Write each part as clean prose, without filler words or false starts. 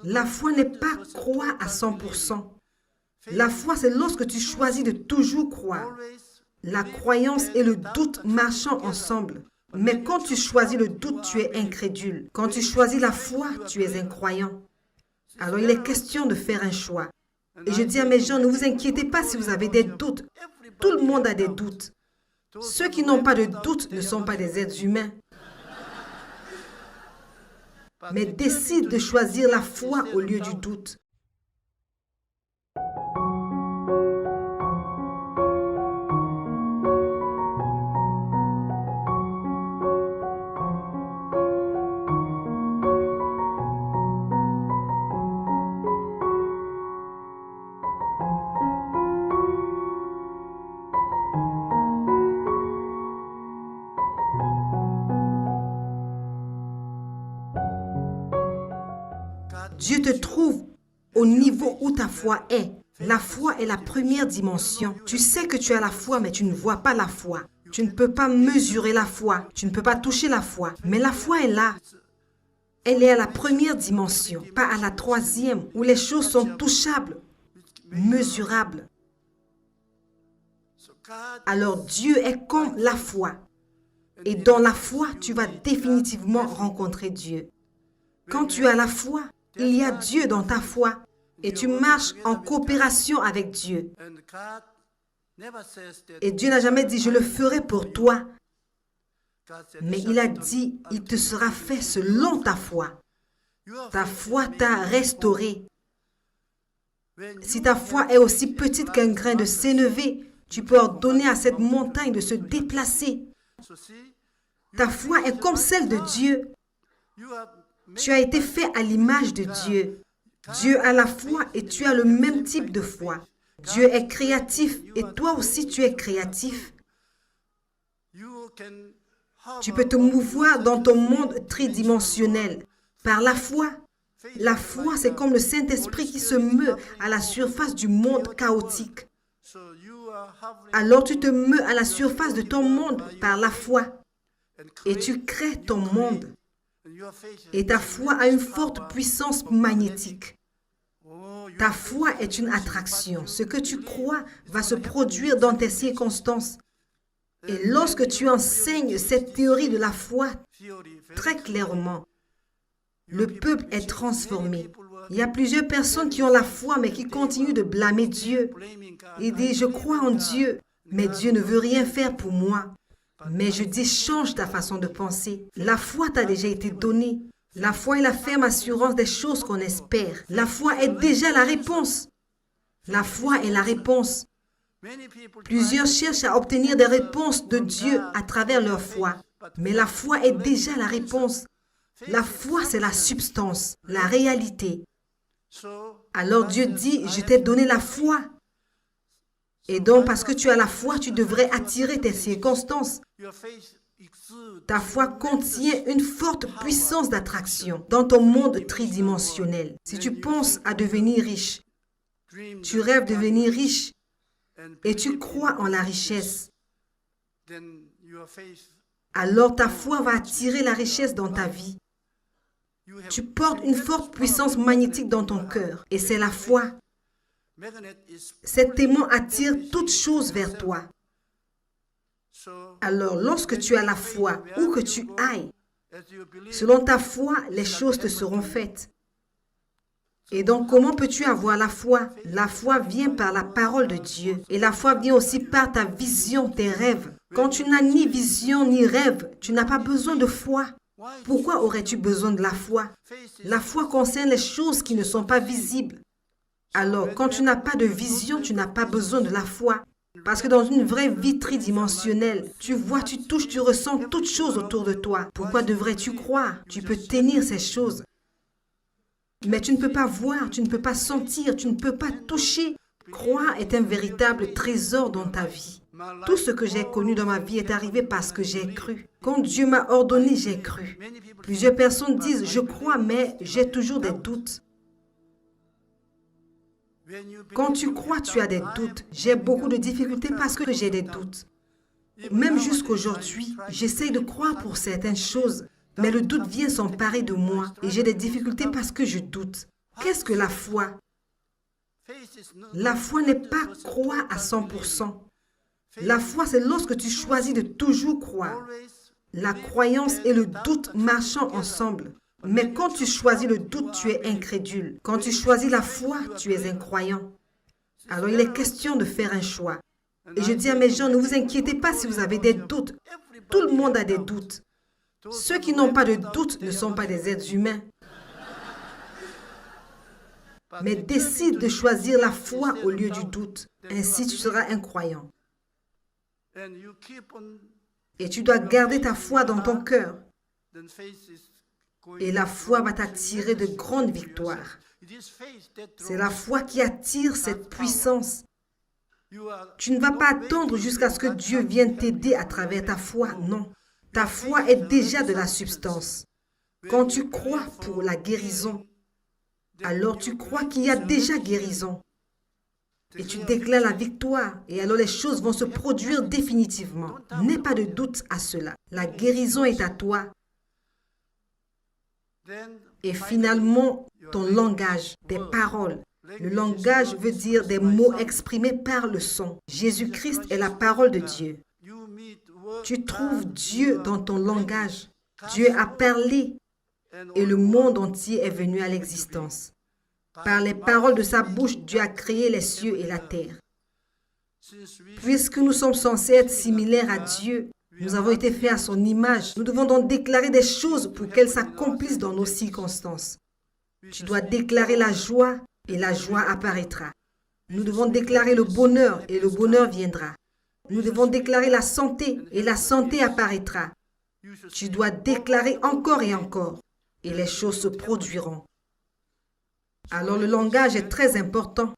La foi n'est pas croire à 100%. La foi, c'est lorsque tu choisis de toujours croire. La croyance et le doute marchant ensemble. Mais quand tu choisis le doute, tu es incrédule. Quand tu choisis la foi, tu es incroyant. Alors il est question de faire un choix. Et je dis à mes gens, ne vous inquiétez pas si vous avez des doutes. Tout le monde a des doutes. Ceux qui n'ont pas de doute ne sont pas des êtres humains. Mais décide de choisir la foi au lieu du doute. Dieu te trouve au niveau où ta foi est. La foi est la première dimension. Tu sais que tu as la foi, mais tu ne vois pas la foi. Tu ne peux pas mesurer la foi. Tu ne peux pas toucher la foi. Mais la foi est là. Elle est à la première dimension, pas à la troisième, où les choses sont touchables, mesurables. Alors Dieu est comme la foi. Et dans la foi, tu vas définitivement rencontrer Dieu. Quand tu as la foi, il y a Dieu dans ta foi. Et tu marches en coopération avec Dieu. Et Dieu n'a jamais dit, je le ferai pour toi. Mais il a dit, il te sera fait selon ta foi. Ta foi t'a restauré. Si ta foi est aussi petite qu'un grain de sénévé, tu peux ordonner à cette montagne de se déplacer. Ta foi est comme celle de Dieu. Tu as été fait à l'image de Dieu. Dieu a la foi et tu as le même type de foi. Dieu est créatif et toi aussi tu es créatif. Tu peux te mouvoir dans ton monde tridimensionnel par la foi. La foi, c'est comme le Saint-Esprit qui se meut à la surface du monde chaotique. Alors tu te meus à la surface de ton monde par la foi et tu crées ton monde. Et ta foi a une forte puissance magnétique. Ta foi est une attraction. Ce que tu crois va se produire dans tes circonstances. Et lorsque tu enseignes cette théorie de la foi très clairement, le peuple est transformé. Il y a plusieurs personnes qui ont la foi mais qui continuent de blâmer Dieu. Ils disent, je crois en Dieu, mais Dieu ne veut rien faire pour moi. Mais je dis, change ta façon de penser. La foi t'a déjà été donnée. La foi est la ferme assurance des choses qu'on espère. La foi est déjà la réponse. La foi est la réponse. Plusieurs cherchent à obtenir des réponses de Dieu à travers leur foi. Mais la foi est déjà la réponse. La foi, c'est la substance, la réalité. Alors Dieu dit, je t'ai donné la foi. Et donc, parce que tu as la foi, tu devrais attirer tes circonstances. Ta foi contient une forte puissance d'attraction dans ton monde tridimensionnel. Si tu penses à devenir riche, tu rêves de devenir riche et tu crois en la richesse, alors ta foi va attirer la richesse dans ta vie. Tu portes une forte puissance magnétique dans ton cœur et c'est la foi. Cet aimant attire toutes choses vers toi. Alors, lorsque tu as la foi, où que tu ailles, selon ta foi, les choses te seront faites. Et donc, comment peux-tu avoir la foi? La foi vient par la parole de Dieu. Et la foi vient aussi par ta vision, tes rêves. Quand tu n'as ni vision ni rêve, tu n'as pas besoin de foi. Pourquoi aurais-tu besoin de la foi? La foi concerne les choses qui ne sont pas visibles. Alors, quand tu n'as pas de vision, tu n'as pas besoin de la foi. Parce que dans une vraie vie tridimensionnelle, tu vois, tu touches, tu ressens toutes choses autour de toi. Pourquoi devrais-tu croire? Tu peux tenir ces choses. Mais tu ne peux pas voir, tu ne peux pas sentir, tu ne peux pas toucher. Croire est un véritable trésor dans ta vie. Tout ce que j'ai connu dans ma vie est arrivé parce que j'ai cru. Quand Dieu m'a ordonné, j'ai cru. Plusieurs personnes disent, je crois, mais j'ai toujours des doutes. Quand tu crois, tu as des doutes. J'ai beaucoup de difficultés parce que j'ai des doutes. Même jusqu'aujourd'hui, j'essaie de croire pour certaines choses, mais le doute vient s'emparer de moi et j'ai des difficultés parce que je doute. Qu'est-ce que la foi? La foi n'est pas croire à 100%. La foi, c'est lorsque tu choisis de toujours croire. La croyance et le doute marchant ensemble. Mais quand tu choisis le doute, tu es incrédule. Quand tu choisis la foi, tu es incroyant. Alors il est question de faire un choix. Et je dis à mes gens, ne vous inquiétez pas si vous avez des doutes. Tout le monde a des doutes. Ceux qui n'ont pas de doute ne sont pas des êtres humains. Mais décide de choisir la foi au lieu du doute. Ainsi, tu seras un croyant. Et tu dois garder ta foi dans ton cœur. Et la foi va t'attirer de grandes victoires. C'est la foi qui attire cette puissance. Tu ne vas pas attendre jusqu'à ce que Dieu vienne t'aider à travers ta foi, non. Ta foi est déjà de la substance. Quand tu crois pour la guérison, alors tu crois qu'il y a déjà guérison. Et tu déclares la victoire, et alors les choses vont se produire définitivement. N'aie pas de doute à cela. La guérison est à toi. Et finalement, ton langage, des paroles. Le langage veut dire des mots exprimés par le son. Jésus-Christ est la parole de Dieu. Tu trouves Dieu dans ton langage. Dieu a parlé et le monde entier est venu à l'existence. Par les paroles de sa bouche, Dieu a créé les cieux et la terre. Puisque nous sommes censés être similaires à Dieu, nous avons été faits à son image. Nous devons donc déclarer des choses pour qu'elles s'accomplissent dans nos circonstances. Tu dois déclarer la joie et la joie apparaîtra. Nous devons déclarer le bonheur et le bonheur viendra. Nous devons déclarer la santé et la santé apparaîtra. Tu dois déclarer encore et encore et les choses se produiront. Alors le langage est très important.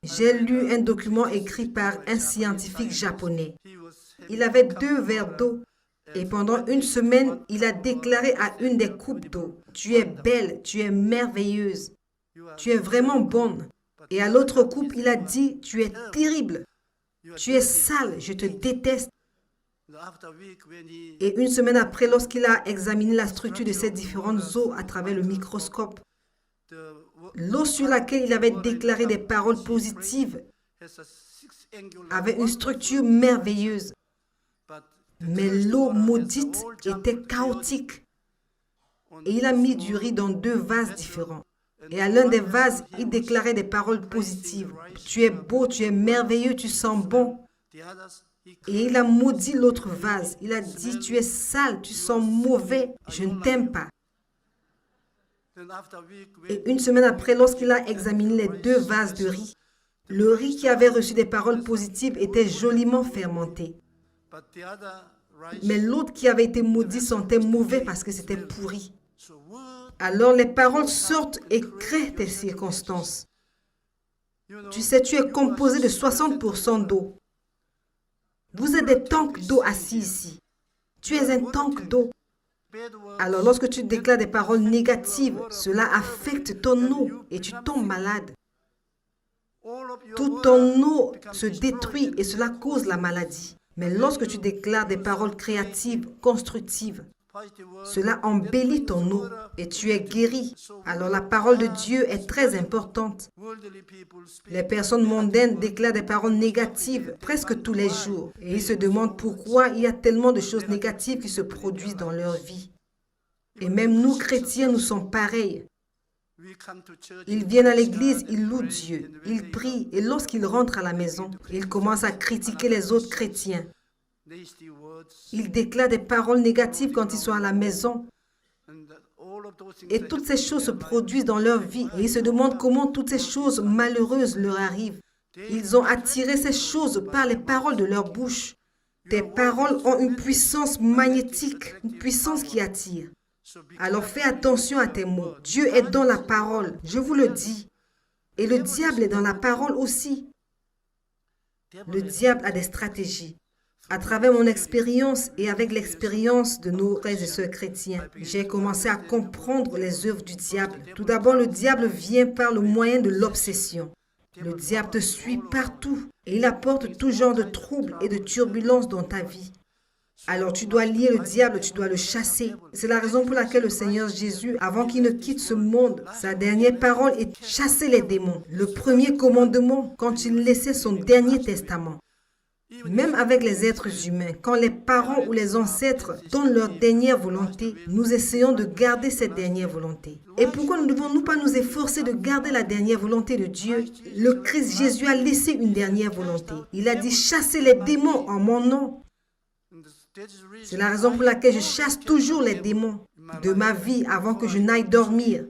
J'ai lu un document écrit par un scientifique japonais. Il avait 2 verres d'eau et pendant une semaine, il a déclaré à une des coupes d'eau, « Tu es belle, tu es merveilleuse, tu es vraiment bonne. » Et à l'autre coupe, il a dit, « Tu es terrible, tu es sale, je te déteste. » Et une semaine après, lorsqu'il a examiné la structure de ces différentes eaux à travers le microscope, l'eau sur laquelle il avait déclaré des paroles positives avait une structure merveilleuse. Mais l'eau maudite était chaotique. Et il a mis du riz dans 2 vases différents. Et à l'un des vases, il déclarait des paroles positives. Tu es beau, tu es merveilleux, tu sens bon. Et il a maudit l'autre vase. Il a dit, tu es sale, tu sens mauvais, je ne t'aime pas. Et une semaine après, lorsqu'il a examiné les 2 vases de riz, le riz qui avait reçu des paroles positives était joliment fermenté. Mais l'autre qui avait été maudit sentait mauvais parce que c'était pourri. Alors les paroles sortent et créent tes circonstances. Tu sais, tu es composé de 60% d'eau. Vous êtes des tanks d'eau assis ici. Tu es un tank d'eau. Alors lorsque tu déclares des paroles négatives, cela affecte ton eau et tu tombes malade. Tout ton eau se détruit et cela cause la maladie. Mais lorsque tu déclares des paroles créatives, constructives, cela embellit ton eau et tu es guéri. Alors la parole de Dieu est très importante. Les personnes mondaines déclarent des paroles négatives presque tous les jours. Et ils se demandent pourquoi il y a tellement de choses négatives qui se produisent dans leur vie. Et même nous, chrétiens, nous sommes pareils. Ils viennent à l'église, ils louent Dieu, ils prient et lorsqu'ils rentrent à la maison, ils commencent à critiquer les autres chrétiens. Ils déclarent des paroles négatives quand ils sont à la maison. Et toutes ces choses se produisent dans leur vie et ils se demandent comment toutes ces choses malheureuses leur arrivent. Ils ont attiré ces choses par les paroles de leur bouche. Tes paroles ont une puissance magnétique, une puissance qui attire. Alors fais attention à tes mots. Dieu est dans la parole, je vous le dis. Et le diable est dans la parole aussi. Le diable a des stratégies. À travers mon expérience et avec l'expérience de nos frères et sœurs chrétiens, j'ai commencé à comprendre les œuvres du diable. Tout d'abord, le diable vient par le moyen de l'obsession. Le diable te suit partout et il apporte tout genre de troubles et de turbulences dans ta vie. Alors tu dois lier le diable, tu dois le chasser. C'est la raison pour laquelle le Seigneur Jésus, avant qu'il ne quitte ce monde, sa dernière parole est chasser les démons. Le premier commandement quand il laissait son dernier testament. Même avec les êtres humains, quand les parents ou les ancêtres donnent leur dernière volonté, nous essayons de garder cette dernière volonté. Et pourquoi ne devons-nous pas nous efforcer de garder la dernière volonté de Dieu? Le Christ Jésus a laissé une dernière volonté. Il a dit chasser les démons en mon nom. C'est la raison pour laquelle je chasse toujours les démons de ma vie avant que je n'aille dormir.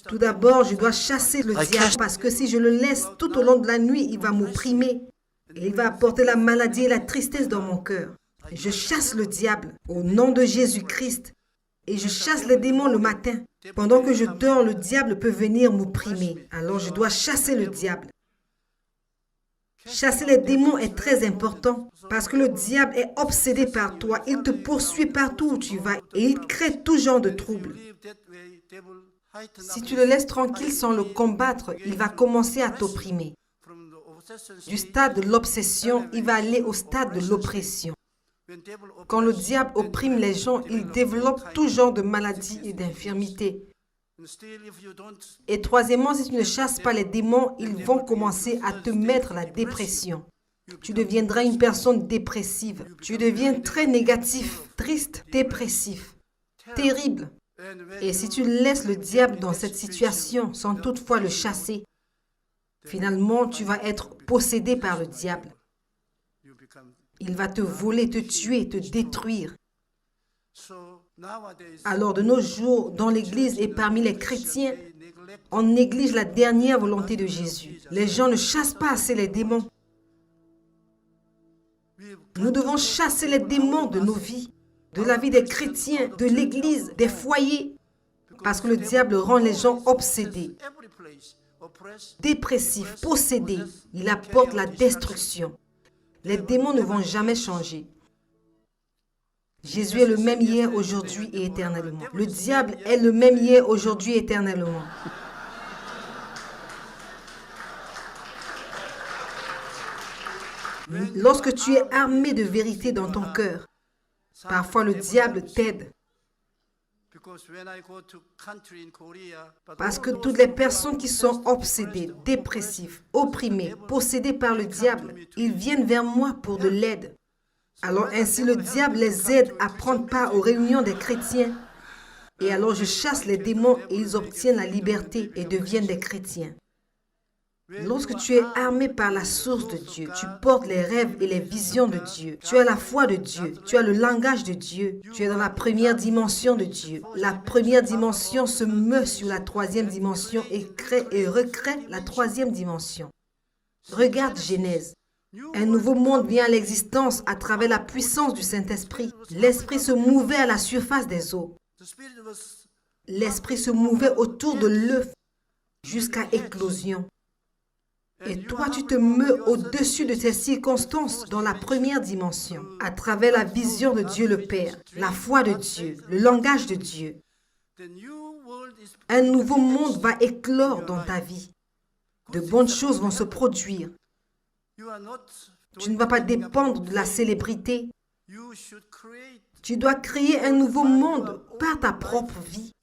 Tout d'abord, je dois chasser le diable parce que si je le laisse tout au long de la nuit, il va m'opprimer. Et il va apporter la maladie et la tristesse dans mon cœur. Je chasse le diable au nom de Jésus-Christ. Et je chasse les démons le matin. Pendant que je dors, le diable peut venir m'opprimer. Alors je dois chasser le diable. Chasser les démons est très important parce que le diable est obsédé par toi. Il te poursuit partout où tu vas et il crée tout genre de troubles. Si tu le laisses tranquille sans le combattre, il va commencer à t'opprimer. Du stade de l'obsession, il va aller au stade de l'oppression. Quand le diable opprime les gens, il développe tout genre de maladies et d'infirmités. Et troisièmement, si tu ne chasses pas les démons, ils vont commencer à te mettre la dépression. Tu deviendras une personne dépressive. Tu deviens très négatif, triste, dépressif, terrible. Et si tu laisses le diable dans cette situation sans toutefois le chasser, finalement, tu vas être possédé par le diable. Il va te voler, te tuer, te détruire. Alors, de nos jours, dans l'Église et parmi les chrétiens, on néglige la dernière volonté de Jésus. Les gens ne chassent pas assez les démons. Nous devons chasser les démons de nos vies, de la vie des chrétiens, de l'Église, des foyers, parce que le diable rend les gens obsédés, dépressifs, possédés. Il apporte la destruction. Les démons ne vont jamais changer. Jésus est le même hier, aujourd'hui et éternellement. Le diable est le même hier, aujourd'hui et éternellement. Lorsque tu es armé de vérité dans ton cœur, parfois le diable t'aide. Parce que toutes les personnes qui sont obsédées, dépressives, opprimées, possédées par le diable, ils viennent vers moi pour de l'aide. Alors ainsi le diable les aide à prendre part aux réunions des chrétiens. Et alors je chasse les démons et ils obtiennent la liberté et deviennent des chrétiens. Lorsque tu es armé par la source de Dieu, tu portes les rêves et les visions de Dieu. Tu as la foi de Dieu, tu as le langage de Dieu. Tu es dans la première dimension de Dieu. La première dimension se meut sur la troisième dimension et crée et recrée la troisième dimension. Regarde Genèse. Un nouveau monde vient à l'existence à travers la puissance du Saint-Esprit. L'Esprit se mouvait à la surface des eaux. L'Esprit se mouvait autour de l'œuf jusqu'à éclosion. Et toi, tu te meus au-dessus de ces circonstances dans la première dimension, à travers la vision de Dieu le Père, la foi de Dieu, le langage de Dieu. Un nouveau monde va éclore dans ta vie. De bonnes choses vont se produire. Tu ne vas pas dépendre de la célébrité. Tu dois créer un nouveau monde par ta propre vie.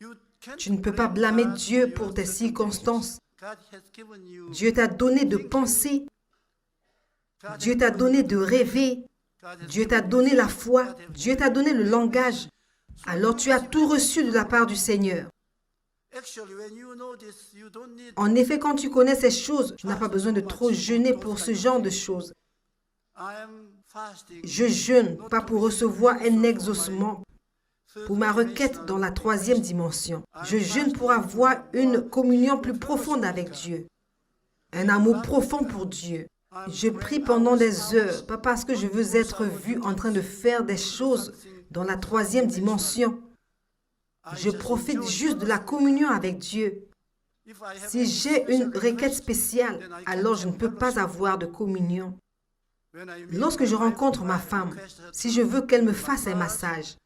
Tu ne peux pas blâmer Dieu pour tes circonstances. Dieu t'a donné de penser. Dieu t'a donné de rêver. Dieu t'a donné la foi. Dieu t'a donné le langage. Alors tu as tout reçu de la part du Seigneur. En effet, quand tu connais ces choses, tu n'as pas besoin de trop jeûner pour ce genre de choses. Je jeûne, pas pour recevoir un exaucement, pour ma requête dans la troisième dimension. Je jeûne pour avoir une communion plus profonde avec Dieu, un amour profond pour Dieu. Je prie pendant des heures, pas parce que je veux être vu en train de faire des choses dans la troisième dimension. Je profite juste de la communion avec Dieu. Si j'ai une requête spéciale, alors je ne peux pas avoir de communion. Lorsque je rencontre ma femme, si je veux qu'elle me fasse un massage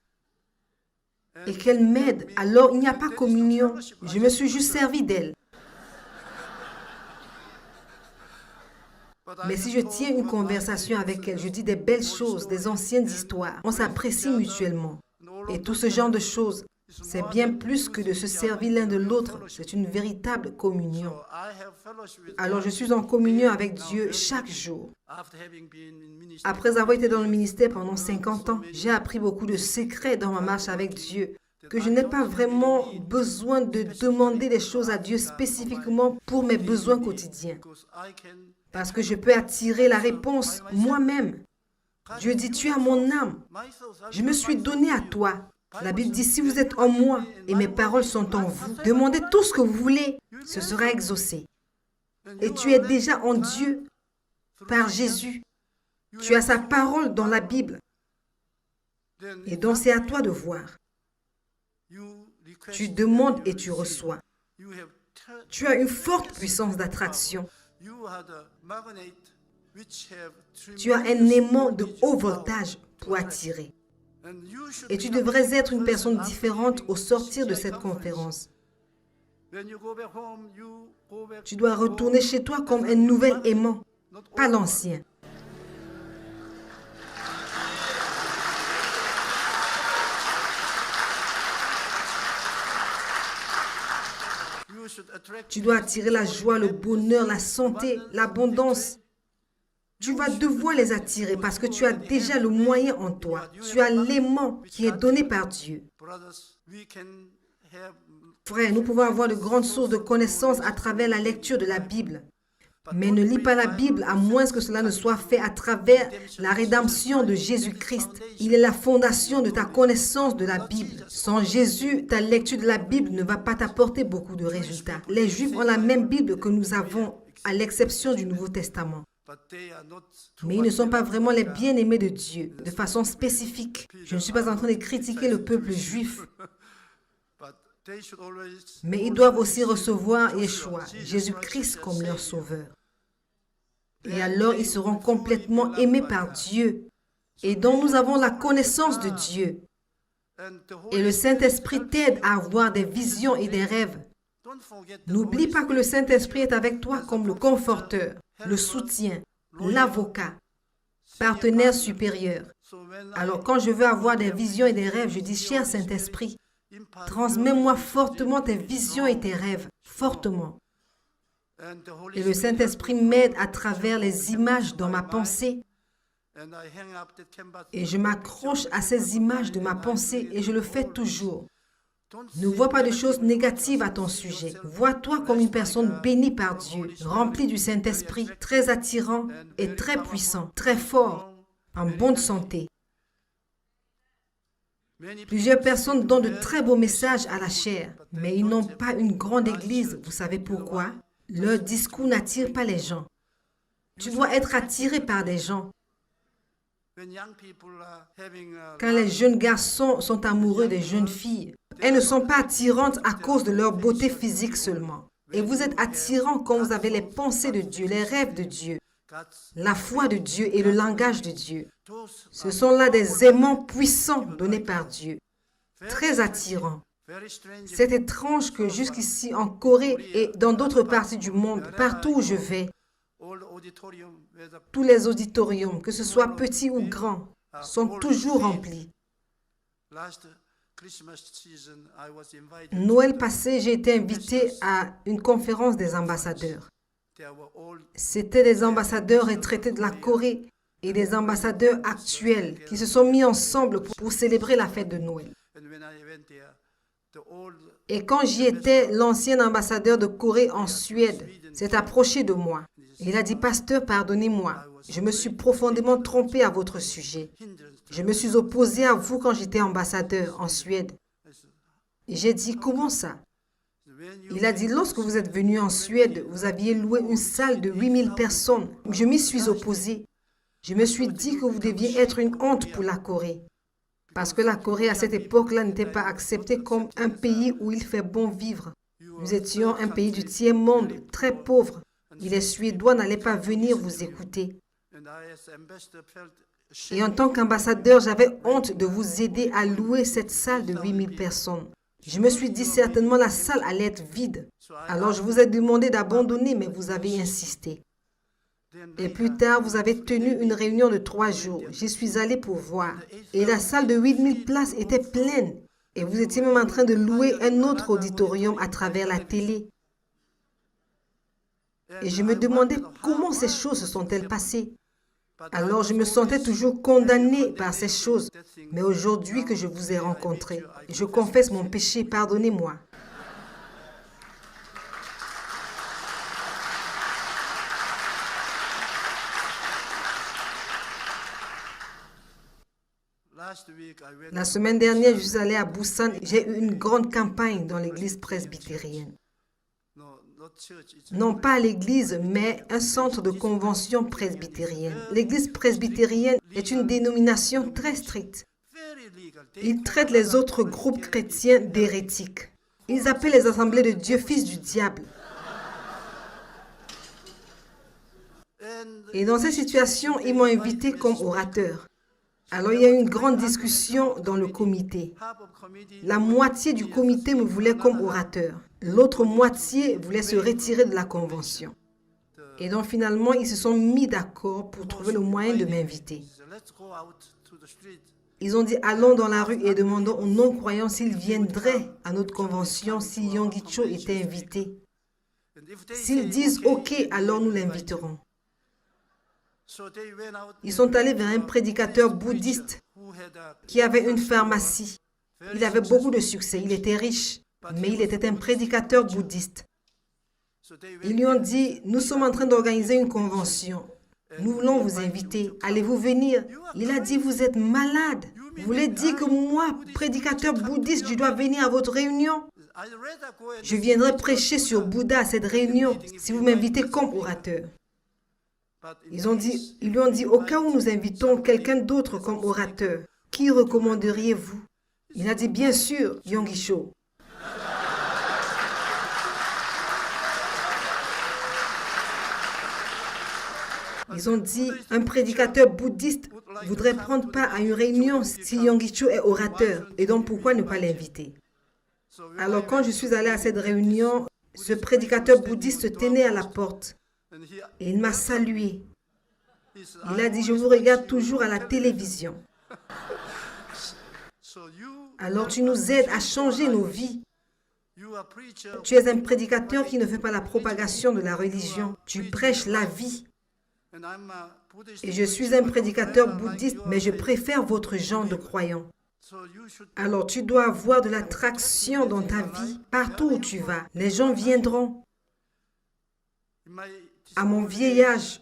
et qu'elle m'aide, alors il n'y a pas communion. Je me suis juste servi d'elle. Mais si je tiens une conversation avec elle, je dis des belles choses, des anciennes histoires. On s'apprécie mutuellement. Et tout ce genre de choses, c'est bien plus que de se servir l'un de l'autre. C'est une véritable communion. Alors je suis en communion avec Dieu chaque jour. Après avoir été dans le ministère pendant 50 ans, j'ai appris beaucoup de secrets dans ma marche avec Dieu, que je n'ai pas vraiment besoin de demander des choses à Dieu spécifiquement pour mes besoins quotidiens. Parce que je peux attirer la réponse moi-même. Dieu dit, tu as mon âme. Je me suis donné à toi. La Bible dit, si vous êtes en moi et mes paroles sont en vous, demandez tout ce que vous voulez, ce sera exaucé. Et tu es déjà en Dieu par Jésus. Tu as sa parole dans la Bible. Et donc c'est à toi de voir. Tu demandes et tu reçois. Tu as une forte puissance d'attraction. Tu as un aimant de haut voltage pour attirer. Et tu devrais être une personne différente au sortir de cette conférence. Tu dois retourner chez toi comme un nouvel aimant, pas l'ancien. Tu dois attirer la joie, le bonheur, la santé, l'abondance. Tu vas devoir les attirer parce que tu as déjà le moyen en toi. Tu as l'aimant qui est donné par Dieu. Frère, nous pouvons avoir de grandes sources de connaissances à travers la lecture de la Bible. Mais ne lis pas la Bible à moins que cela ne soit fait à travers la rédemption de Jésus-Christ. Il est la fondation de ta connaissance de la Bible. Sans Jésus, ta lecture de la Bible ne va pas t'apporter beaucoup de résultats. Les Juifs ont la même Bible que nous avons, à l'exception du Nouveau Testament. Mais ils ne sont pas vraiment les bien-aimés de Dieu, de façon spécifique. Je ne suis pas en train de critiquer le peuple juif. Mais ils doivent aussi recevoir Yeshua, Jésus-Christ comme leur sauveur. Et alors ils seront complètement aimés par Dieu. Et donc nous avons la connaissance de Dieu. Et le Saint-Esprit t'aide à avoir des visions et des rêves. N'oublie pas que le Saint-Esprit est avec toi comme le conforteur, le soutien, l'avocat, partenaire supérieur. Alors quand je veux avoir des visions et des rêves, je dis, cher Saint-Esprit, transmets-moi fortement tes visions et tes rêves, fortement. Et le Saint-Esprit m'aide à travers les images dans ma pensée. Et je m'accroche à ces images de ma pensée et je le fais toujours. Ne vois pas de choses négatives à ton sujet. Vois-toi comme une personne bénie par Dieu, remplie du Saint-Esprit, très attirant et très puissant, très fort, en bonne santé. Plusieurs personnes donnent de très beaux messages à la chair, mais ils n'ont pas une grande église. Vous savez pourquoi? Leur discours n'attire pas les gens. Tu dois être attiré par des gens. Quand les jeunes garçons sont amoureux des jeunes filles, elles ne sont pas attirantes à cause de leur beauté physique seulement. Et vous êtes attirant quand vous avez les pensées de Dieu, les rêves de Dieu, la foi de Dieu et le langage de Dieu. Ce sont là des aimants puissants donnés par Dieu, très attirants. C'est étrange que jusqu'ici en Corée et dans d'autres parties du monde, partout où je vais, tous les auditoriums, que ce soit petits ou grands, sont toujours remplis. Noël passé, j'ai été invité à une conférence des ambassadeurs. C'étaient des ambassadeurs retraités de la Corée et des ambassadeurs actuels qui se sont mis ensemble pour célébrer la fête de Noël. Et quand j'y étais, l'ancien ambassadeur de Corée en Suède s'est approché de moi. Il a dit, « Pasteur, pardonnez-moi, je me suis profondément trompé à votre sujet. Je me suis opposé à vous quand j'étais ambassadeur en Suède. » Et j'ai dit, « Comment ça? » Il a dit, « Lorsque vous êtes venu en Suède, vous aviez loué une salle de 8000 personnes. Je m'y suis opposé. Je me suis dit que vous deviez être une honte pour la Corée. Parce que la Corée, à cette époque-là, n'était pas acceptée comme un pays où il fait bon vivre. Nous étions un pays du tiers-monde, très pauvre. Et les Suédois n'allaient pas venir vous écouter. Et en tant qu'ambassadeur, j'avais honte de vous aider à louer cette salle de 8000 personnes. Je me suis dit, certainement, la salle allait être vide. Alors, je vous ai demandé d'abandonner, mais vous avez insisté. Et plus tard, vous avez tenu une réunion de 3 jours. J'y suis allé pour voir. Et la salle de 8000 places était pleine. Et vous étiez même en train de louer un autre auditorium à travers la télé. Et je me demandais comment ces choses se sont-elles passées. Alors je me sentais toujours condamné par ces choses. Mais aujourd'hui que je vous ai rencontré, je confesse mon péché, pardonnez-moi. La semaine dernière, je suis allé à Busan. J'ai eu une grande campagne dans l'église presbytérienne. Non pas à l'église, mais un centre de convention presbytérienne. L'église presbytérienne est une dénomination très stricte. Ils traitent les autres groupes chrétiens d'hérétiques. Ils appellent les assemblées de Dieu fils du diable. Et dans ces situations, ils m'ont invité comme orateur. Alors il y a eu une grande discussion dans le comité. La moitié du comité me voulait comme orateur. L'autre moitié voulait se retirer de la convention. Et donc finalement, ils se sont mis d'accord pour trouver le moyen de m'inviter. Ils ont dit, allons dans la rue et demandons aux non-croyants s'ils viendraient à notre convention si Yonggi Cho était invité. S'ils disent OK, alors nous l'inviterons. Ils sont allés vers un prédicateur bouddhiste qui avait une pharmacie. Il avait beaucoup de succès, il était riche, mais il était un prédicateur bouddhiste. Ils lui ont dit, nous sommes en train d'organiser une convention. Nous voulons vous inviter. Allez-vous venir? Il a dit, vous êtes malade. Vous voulez dire que moi, prédicateur bouddhiste, je dois venir à votre réunion? Je viendrai prêcher sur Bouddha à cette réunion si vous m'invitez comme orateur. Ils lui ont dit, au cas où nous invitons quelqu'un d'autre comme orateur, qui recommanderiez-vous? Il a dit, bien sûr, Yonggi Cho. Ils ont dit, un prédicateur bouddhiste voudrait prendre part à une réunion si Yonggi Cho est orateur. Et donc, pourquoi ne pas l'inviter? Alors, quand je suis allé à cette réunion, ce prédicateur bouddhiste se tenait à la porte. Et il m'a salué. Il a dit, je vous regarde toujours à la télévision. Alors tu nous aides à changer nos vies. Tu es un prédicateur qui ne fait pas la propagation de la religion. Tu prêches la vie. Et je suis un prédicateur bouddhiste, mais je préfère votre genre de croyants. Alors tu dois avoir de l'attraction dans ta vie, partout où tu vas. Les gens viendront. À mon vieil âge,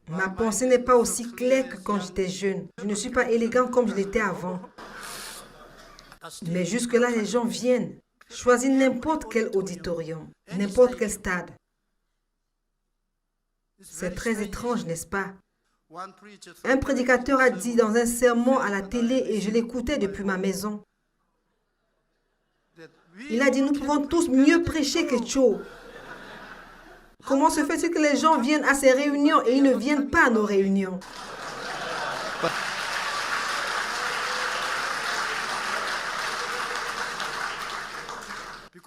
ma pensée n'est pas aussi claire que quand j'étais jeune. Je ne suis pas élégant comme je l'étais avant. Mais jusque-là, les gens viennent. Choisis n'importe quel auditorium, n'importe quel stade. C'est très étrange, n'est-ce pas? Un prédicateur a dit dans un sermon à la télé et je l'écoutais depuis ma maison. Il a dit, nous pouvons tous mieux prêcher que Cho. Comment se fait-il que les gens viennent à ces réunions et ils ne viennent pas à nos réunions?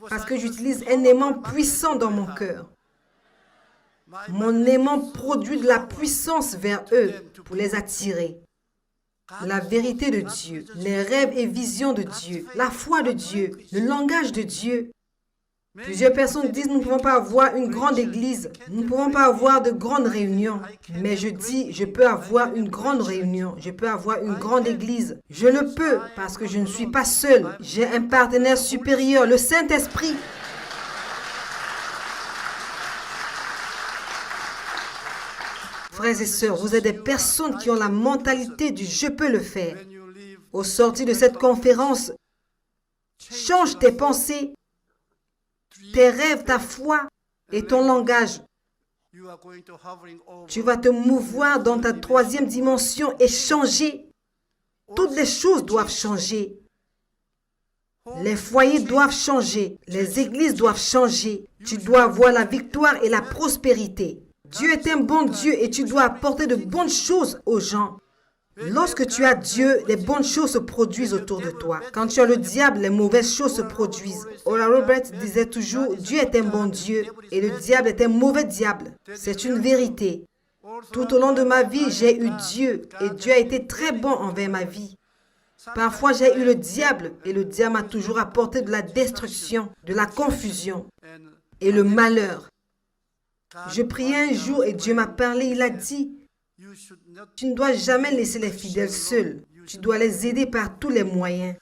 Parce que j'utilise un aimant puissant dans mon cœur. Mon aimant produit de la puissance vers eux pour les attirer. La vérité de Dieu, les rêves et visions de Dieu, la foi de Dieu, le langage de Dieu. Plusieurs personnes disent, nous ne pouvons pas avoir une grande église, nous ne pouvons pas avoir de grandes réunions. Mais je dis, je peux avoir une grande réunion, je peux avoir une grande église. Je le peux parce que je ne suis pas seul. J'ai un partenaire supérieur, le Saint-Esprit. Frères et sœurs, vous êtes des personnes qui ont la mentalité du « je peux le faire ». Au sortir de cette conférence, change tes pensées, tes rêves, ta foi et ton langage. Tu vas te mouvoir dans ta troisième dimension et changer. Toutes les choses doivent changer. Les foyers doivent changer. Les églises doivent changer. Tu dois avoir la victoire et la prospérité. Dieu est un bon Dieu et tu dois apporter de bonnes choses aux gens. Lorsque tu as Dieu, les bonnes choses se produisent autour de toi. Quand tu as le diable, les mauvaises choses se produisent. Oral Roberts disait toujours, Dieu est un bon Dieu et le diable est un mauvais diable. C'est une vérité. Tout au long de ma vie, j'ai eu Dieu et Dieu a été très bon envers ma vie. Parfois, j'ai eu le diable et le diable m'a toujours apporté de la destruction, de la confusion et le malheur. Je priais un jour et Dieu m'a parlé, il a dit, tu ne dois jamais laisser les fidèles seuls. Tu dois les aider par tous les moyens.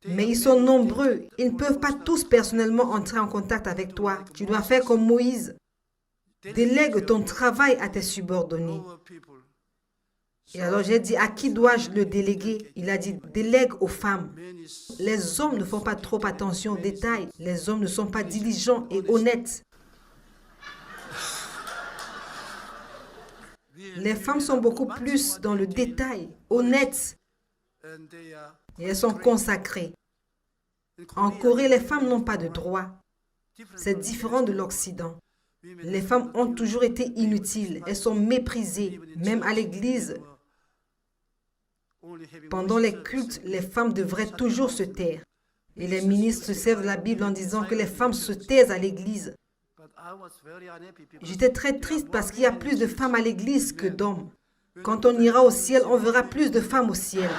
Mais ils sont nombreux. Ils ne peuvent pas tous personnellement entrer en contact avec toi. Tu dois faire comme Moïse. Délègue ton travail à tes subordonnés. Et alors j'ai dit, à qui dois-je le déléguer? Il a dit, délègue aux femmes. Les hommes ne font pas trop attention aux détails. Les hommes ne sont pas diligents et honnêtes. Les femmes sont beaucoup plus dans le détail, honnêtes, et elles sont consacrées. En Corée, les femmes n'ont pas de droit. C'est différent de l'Occident. Les femmes ont toujours été inutiles, elles sont méprisées, même à l'église. Pendant les cultes, les femmes devraient toujours se taire. Et les ministres servent la Bible en disant que les femmes se taisent à l'église. J'étais très triste parce qu'il y a plus de femmes à l'église que d'hommes. Quand on ira au ciel, on verra plus de femmes au ciel.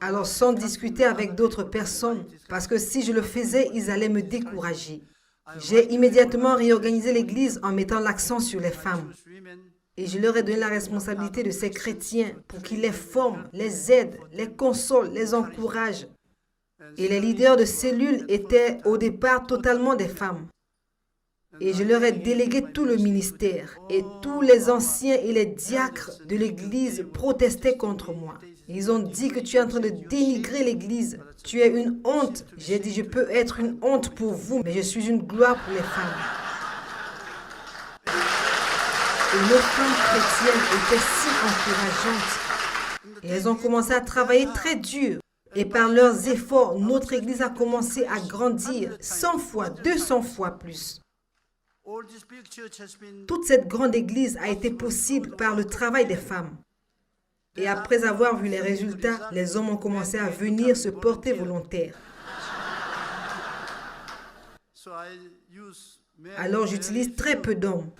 Alors, sans discuter avec d'autres personnes, parce que si je le faisais, ils allaient me décourager. J'ai immédiatement réorganisé l'église en mettant l'accent sur les femmes. Et je leur ai donné la responsabilité de ces chrétiens pour qu'ils les forment, les aident, les consolent, les encouragent. Et les leaders de cellules étaient au départ totalement des femmes. Et je leur ai délégué tout le ministère. Et tous les anciens et les diacres de l'église protestaient contre moi. Ils ont dit que tu es en train de dénigrer l'église. Tu es une honte. J'ai dit, je peux être une honte pour vous, mais je suis une gloire pour les femmes. Et nos femmes chrétiennes étaient si encourageantes. Et elles ont commencé à travailler très dur. Et par leurs efforts, notre Église a commencé à grandir 100 fois, 200 fois plus. Toute cette grande Église a été possible par le travail des femmes. Et après avoir vu les résultats, les hommes ont commencé à venir se porter volontaires. Alors j'utilise très peu d'hommes.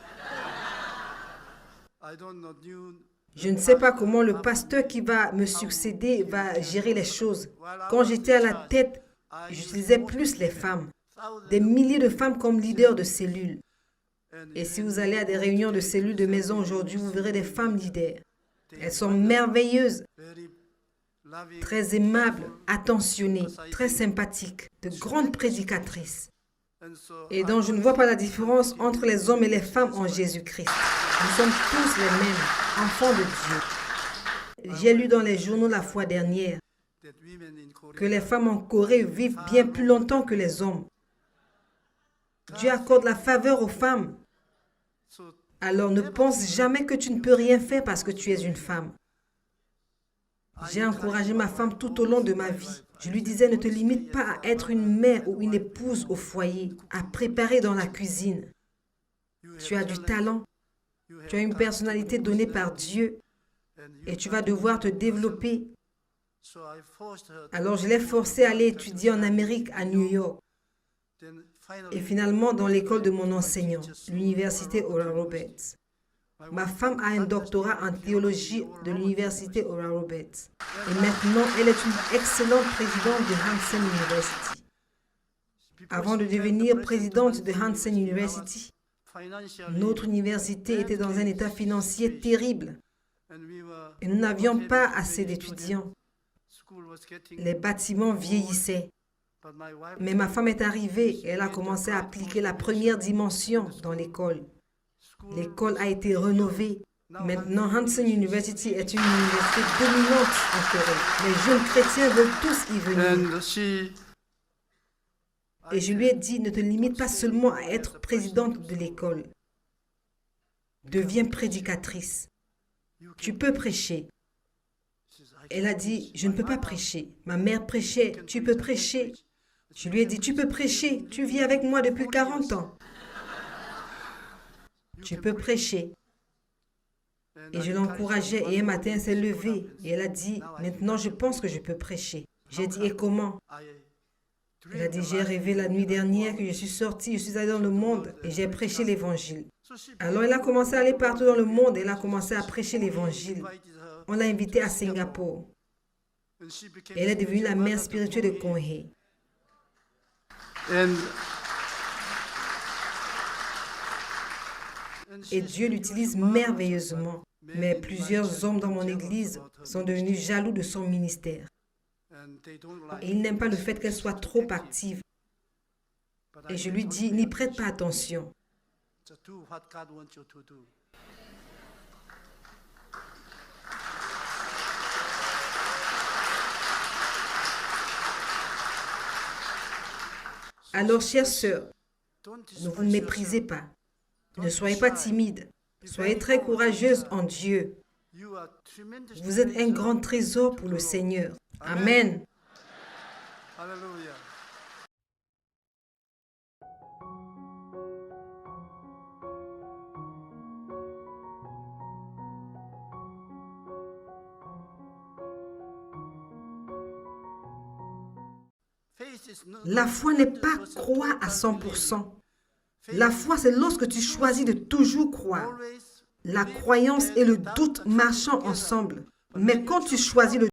Je ne sais pas comment le pasteur qui va me succéder va gérer les choses. Quand j'étais à la tête, j'utilisais plus les femmes. Des milliers de femmes comme leaders de cellules. Et si vous allez à des réunions de cellules de maison aujourd'hui, vous verrez des femmes leaders. Elles sont merveilleuses, très aimables, attentionnées, très sympathiques, de grandes prédicatrices. Et donc je ne vois pas la différence entre les hommes et les femmes en Jésus-Christ. Nous sommes tous les mêmes, enfants de Dieu. J'ai lu dans les journaux la fois dernière que les femmes en Corée vivent bien plus longtemps que les hommes. Dieu accorde la faveur aux femmes. Alors ne pense jamais que tu ne peux rien faire parce que tu es une femme. J'ai encouragé ma femme tout au long de ma vie. Je lui disais, ne te limite pas à être une mère ou une épouse au foyer, à préparer dans la cuisine. Tu as du talent, tu as une personnalité donnée par Dieu et tu vas devoir te développer. Alors je l'ai forcée à aller étudier en Amérique, à New York. Et finalement dans l'école de mon enseignant, l'université Oral Roberts. Ma femme a un doctorat en théologie de l'université Oral Roberts. Et maintenant, elle est une excellente présidente de Hansen University. Avant de devenir présidente de Hansen University, notre université était dans un état financier terrible. Et nous n'avions pas assez d'étudiants. Les bâtiments vieillissaient. Mais ma femme est arrivée et elle a commencé à appliquer la première dimension dans l'école. L'école a été rénovée. Maintenant, Hansen University est une université dominante en Corée. Les jeunes chrétiens veulent tous y venir. Et je lui ai dit, ne te limite pas seulement à être présidente de l'école. Deviens prédicatrice. Tu peux prêcher. Elle a dit, je ne peux pas prêcher. Ma mère prêchait, tu peux prêcher. Je lui ai dit, tu peux prêcher, tu vis avec moi depuis 40 ans. Tu peux prêcher. Et je l'encourageais et un matin, elle s'est levée et elle a dit, maintenant je pense que je peux prêcher. J'ai dit, et comment? Elle a dit, j'ai rêvé la nuit dernière que je suis sortie, je suis allée dans le monde et j'ai prêché l'évangile. Alors elle a commencé à aller partout dans le monde et elle a commencé à prêcher l'évangile. On l'a invitée à Singapour. Et elle est devenue la mère spirituelle de Konghae. Et Dieu l'utilise merveilleusement. Mais plusieurs hommes dans mon église sont devenus jaloux de son ministère. Et ils n'aiment pas le fait qu'elle soit trop active. Et je lui dis, n'y prête pas attention. Alors, chères sœurs, ne vous méprisez pas. Ne soyez pas timides. Soyez très courageuses en Dieu. Vous êtes un grand trésor pour le Seigneur. Amen. Alléluia. La foi n'est pas croire à 100%. La foi, c'est lorsque tu choisis de toujours croire. La croyance et le doute marchant ensemble. Mais quand tu choisis le